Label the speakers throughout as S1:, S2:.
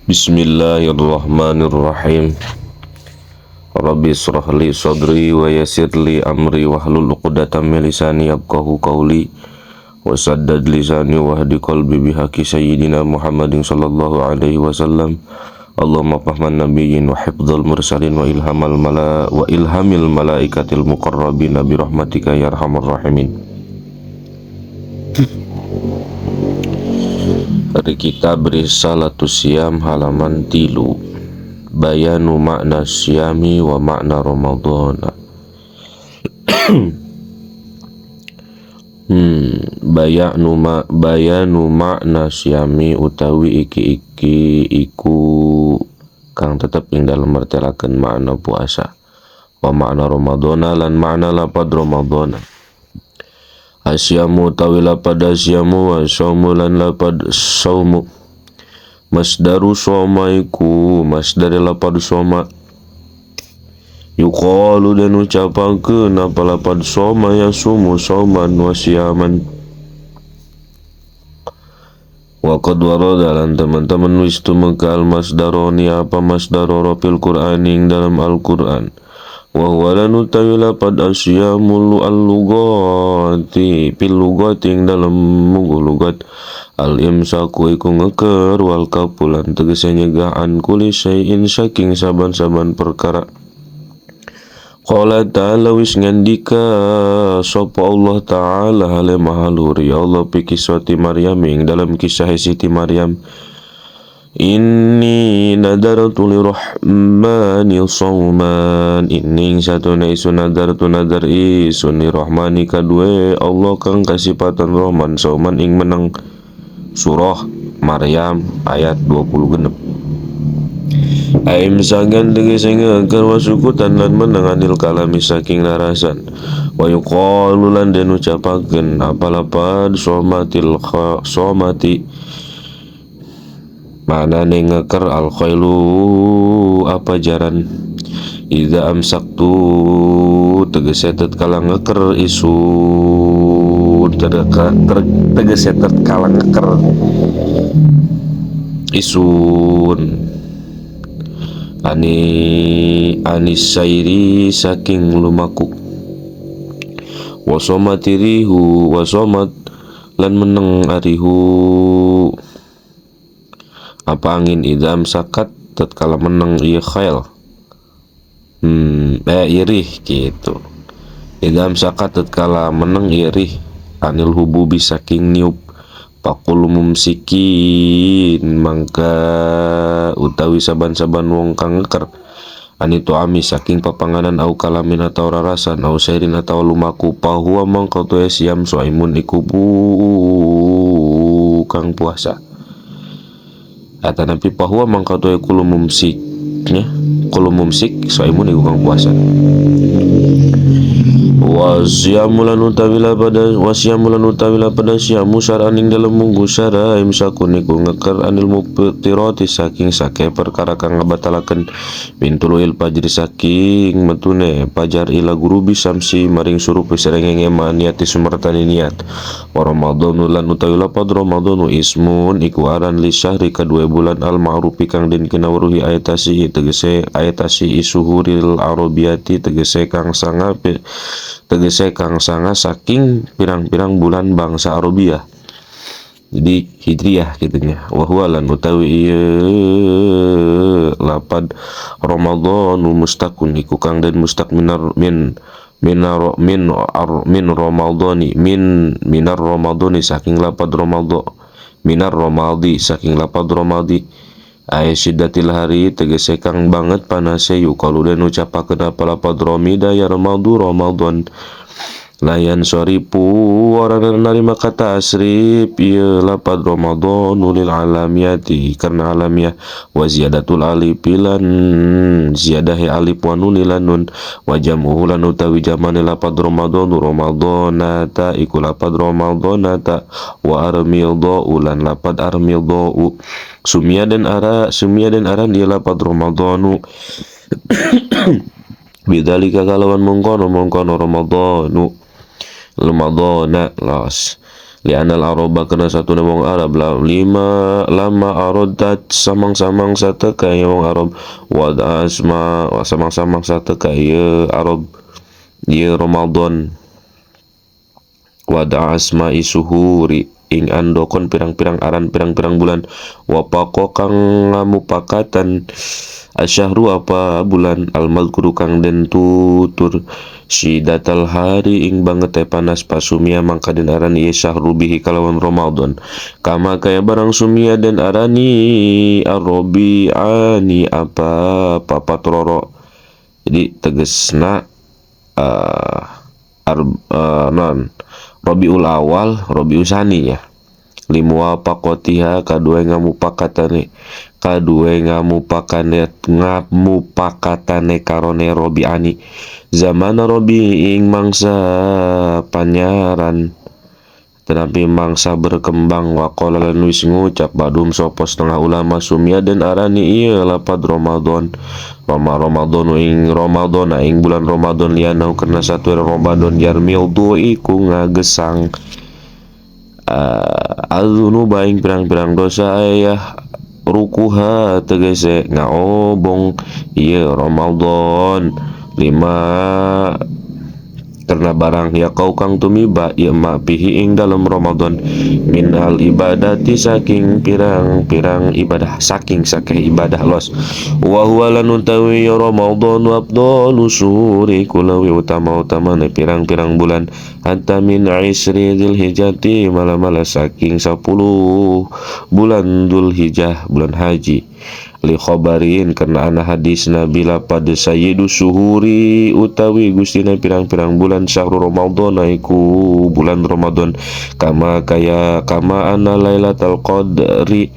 S1: Bismillahirrahmanirrahim. Rabbi israh li sadri wa yassir li amri wahlul 'uqdatam min lisani yafqahu qawli wa saddad lisani wahdi qalbi bihaqi sayyidina Muhammadin sallallahu alaihi wasallam. Allahumma fahman nabiyyin wa hifdzal mursalin wa ilhamil malaikatil muqarrabin bi rahmatika ya arhamar rahimin. Dari kitab Risalatus Syam halaman 3, bayanu makna syami wa makna Ramadan. Bayanu makna syami utawi iki iku kang tetep ing dalem mertelaken makna puasa, wa makna Ramadan lan makna lapad Ramadan. Asyamu utawi lapad asyamu wa saumu lan lapad saumu. Masdaru soma iku masdari lapad soma. Yuqalu dan ucapakeun apa lapad soma yasumu sauman wa siyaman. Wa qad warada lan teman-teman wis tumeka al masdaroni apa masdaroro fil Qur'ani ing dalam Al-Qur'an. Wa huwa lan utawi lapad asyamul al-lugati fil lugati ing dalam mugo lugat al-imsaku iku ngeker wal kapulan tegese nyegah an kulli syai'in saking saban-saban perkara. Qala ta'ala wis ngandika sapa Allah ta'ala hale mahalur ya Allah fi kiswati Maryam ing dalam kisah Siti Maryam. Inni nadartu lirrahmani sawman. Inni satuna isun nadartu nadar isun lirrahmani kadue Allah kang kasipatan Rahman sawman ing menang. Surah Maryam ayat 26. Aim sagan tegese ngeker wasukutan lan menang anil kalami saking larasan. Wa yuqalu lan den ucapaken apa lapad somatil somati mana ngeker al khailu apa jaran. Idza amsaktu tegese tatkala ngeker isu tegese tatkala ngeker isun anis sairi saking lumaku. Wasomatirihu wasomat lan meneng arihu apa angin idam sakat tatkala meneng iya khail irih gitu. Idam sakat tatkala meneng irih anil hububi saking niup. Pakul mumsikin mangka utawi saban-saban wong kang ngeker anitu ami saking papanganan au kalamin atau rarasan au sairin atau lumaku pahuwa mangka tu siam suaimun iku kang puasa. Atanapi pahuwa mangka tu kulumumsiknya kulumumsik suaimun iku kang puasa. Wasyamulan utawila pada syamu syaraning dalam munggu syara imsakun iku ngeker anil mubtirati saking sake perkara kang ngabatalaken pintuluil fajri saking metune pajar ila gurubi samsi maring surup serengenge maniati sumertani niat. Wa ramadhanu lan utawila pad ramadhanu ismun iku aran li syahri kadua bulan al ma'rufi kang den kinawruhi ayatasi tegese ayatasi isuhuril arabiyati tegese kang sanga saking pirang-pirang bulan bangsa Arabia. Jadi hijriyah gitunya. Wa huwa lan utawi lapad Ramadhanu mustaqun iku kang den mustaq minar Ramadhani saking lapad Ramadhan minar Ramadi saking lapad Ramadi. Ay syiddatil hari tegese kang banget panase yukalu den ucapakeun apa lapad romida ya Ramadan layan soripu orang narima kata asrip ya lapad Ramadan lil alamiyati karena alamiah wa ziyadatul alif lan ziyadahi alif wa nun lan nun wa jamuhu lan utawi jamane lapad Ramadanata iku lapad Ramadanata wa armidau lan lapad armidau. Sumia dan aran dia lapad Ramadhanu bidzalika kalawan mongkono Ramadhanu Ramadhana las li'anal aroba kena satu na wong Arab lama arodat samang-samang sateka ya wong Arab wad asma samang-samang sateka ya Arab ya Ramadan wad asma isuhuri ing andokon pirang-pirang aran pirang-pirang bulan wapako kang ngamupakatan asyahru apa bulan al-madhkuru kang den tutur syidatal hari ing banget panas pasumia mangka den arani syahru bihi kalawan Ramadan kama kaya barang sumia den arani arrobiani apa papatroro jadi tegesna non Robiul Awal, Robiul Sani ya. Limua pakotiha kadue ngamupakatane karone Robiani. Zamana Robi ing mangsa panyaran tetapi mangsa berkembang waqala lan wis ngucap badum sapa setengah ulama sumia dan arani iya lapad Ramadan Ramadan ing bulan Ramadan lianau karena satu Ramadan yarmil iku ngagesang azunuba ing pirang-pirang dosa ayah rukuha tegese ngaobong iya Ramadan lima karena barang ya kau kang tumiba ya ma pihi ing dalam Ramadan minal ibadati saking pirang-pirang ibadah saking ibadah los wa huwa lan utawi Ramadan afdalu syuri kulawi utama-utamane pirang-pirang bulan hatta min isri dzulhijjati malam-malam saking 10 bulan Dzulhijjah bulan haji li khobarin karena ana hadis nabi lapad sayyidu syuhuri utawi gustina pirang-pirang bulan syahrul Ramadan iku bulan Ramadan kama ana lailatul qadri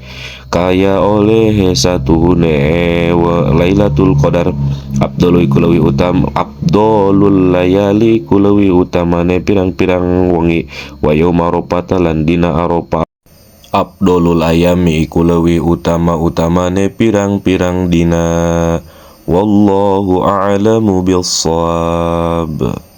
S1: kaya oleh satuhune lailatul qadar abdulul kulawi abdulul layali kulawi utamane pirang-pirang wengi wa yaum arafah lan dina arafah Abdulul ayami ikulawi utama-utamane pirang-pirang dina wallahu a'lamu bissawab.